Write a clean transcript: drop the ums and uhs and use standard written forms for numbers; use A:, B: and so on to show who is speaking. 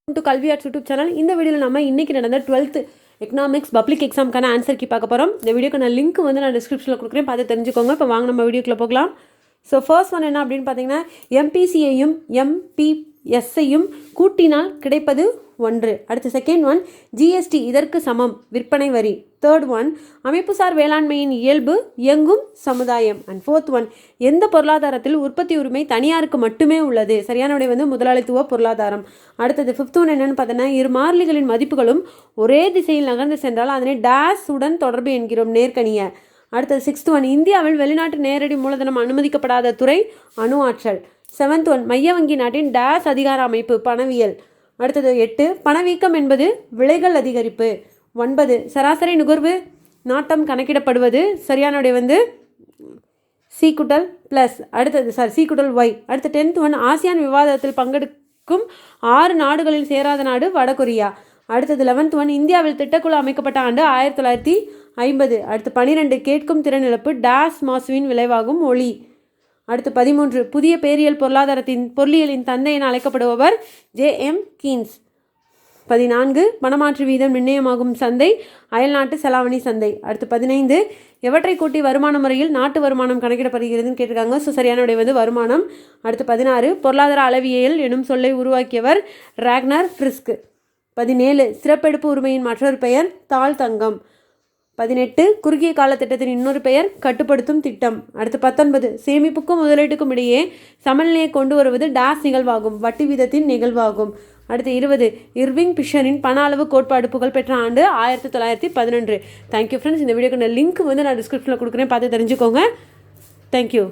A: To கல்வி arts YouTube channel. இந்த வீடியோவில் நம்ம இன்றைக்கி நடந்த 12th எக்கனாமிக்ஸ் பப்ளிக் எக்ஸாமுக்கான ஆன்சர் கீ பார்க்க போகிறோம். இந்த வீடியோக்கான லிங்க் வந்து நான் டிஸ்கிரிப்ஷனில் கொடுக்குறேன், பார்த்து தெரிஞ்சுக்கோங்க. இப்போ வாங்க நம்ம வீடியோக்குள்ளே போகலாம். ஸோ ஃபர்ஸ்ட் ஒன் என்ன அப்படின்னு பார்த்தீங்கன்னா, எம்பிசியையும் எம்பிஎஸ்ஐயும் கூட்டினால் கிடைப்பது 1. அடுத்து செகண்ட் ஒன், ஜிஎஸ்டி இதற்கு சமம் விற்பனை வரி. தேர்ட் ஒன், அமைப்புசார் வேளாண்மையின் இயல்பு இயங்கும் சமுதாயம். அண்ட் ஃபோர்த் ஒன், எந்த பொருளாதாரத்தில் உற்பத்தி உரிமை தனியாருக்கு மட்டுமே உள்ளது? சரியான விடை வந்து முதலாளித்துவ பொருளாதாரம். அடுத்தது ஃபிஃப்த் ஒன் என்னென்னு பார்த்தோன்னா, இரு மாறிலிகளின் மதிப்புகளும் ஒரே திசையில் நகர்ந்து சென்றால் அதனை டேஸ் உடன் தொடர்பு என்கிறோம், நேர்கணிய. அடுத்தது சிக்ஸ்த் ஒன், இந்தியாவில் வெளிநாட்டு நேரடி மூலதனம் அனுமதிக்கப்படாத துறை அணு ஆற்றல். செவன்த் ஒன், மைய வங்கி நாட்டின் டேஸ் அதிகார அமைப்பு பணவியல். அடுத்தது 8, பணவீக்கம் என்பது விலைகள் அதிகரிப்பு. 9, சராசரி நுகர்வு நாட்டம் கணக்கிடப்படுவது. சரியான விடை வந்து C++. அடுத்தது C+Y. அடுத்த 10th ஒன், ஆசியான் விவாதத்தில் பங்கெடுக்கும் 6 நாடுகளில் சேராத நாடு வடகொரியா. அடுத்தது 11th ஒன், இந்தியாவில் திட்டக்குழு அமைக்கப்பட்ட ஆண்டு 1950. அடுத்து 12, கேட்கும் திறன் இழப்பு டேஸ் மாசுவின் விளைவாகும் ஒளி. அடுத்து 13, புதிய பேரியல் பொருளியலின் தந்தை என அழைக்கப்படுபவர் J.M. கீன்ஸ். 14, பணமாற்று வீதம் நிர்ணயமாகும் சந்தை அயல்நாட்டு செலாவணி சந்தை. அடுத்து 15, எவற்றை கூட்டி வருமான முறையில் நாட்டு வருமானம் கணக்கிடப்படுகிறதுன்னு கேட்டிருக்காங்க. ஸோ சரியான விடை வந்து வருமானம். அடுத்து 16, பொருளாதார அளவியல் எனும் சொல்லை உருவாக்கியவர் ராக்னர் ஃப்ரிஸ்க். 17, சிறப்பெடுப்பு உரிமையின் மற்றொரு பெயர் தாழ் தங்கம். 18, குறுகிய கால திட்டத்தின் இன்னொரு பெயர் கட்டுப்படுத்தும் திட்டம். அடுத்து 19, சேமிப்புக்கும் முதலீட்டுக்கும் இடையே சமநிலையை கொண்டு வருவது டேஸ் நிகழ்வாகும், வட்டி வீதத்தின் நிகழ்வாகும். அடுத்து 20, இர்விங் பிஷரின் பண அளவு கோட்பாடு புகழ்பெற்ற ஆண்டு 1911. Thank you friends. இந்த வீடியோக்கான லிங்க் வந்து நான் டிஸ்கிரிப்ஷனில் கொடுக்குறேன், பார்த்து தெரிஞ்சுக்கோங்க. தேங்க்யூ.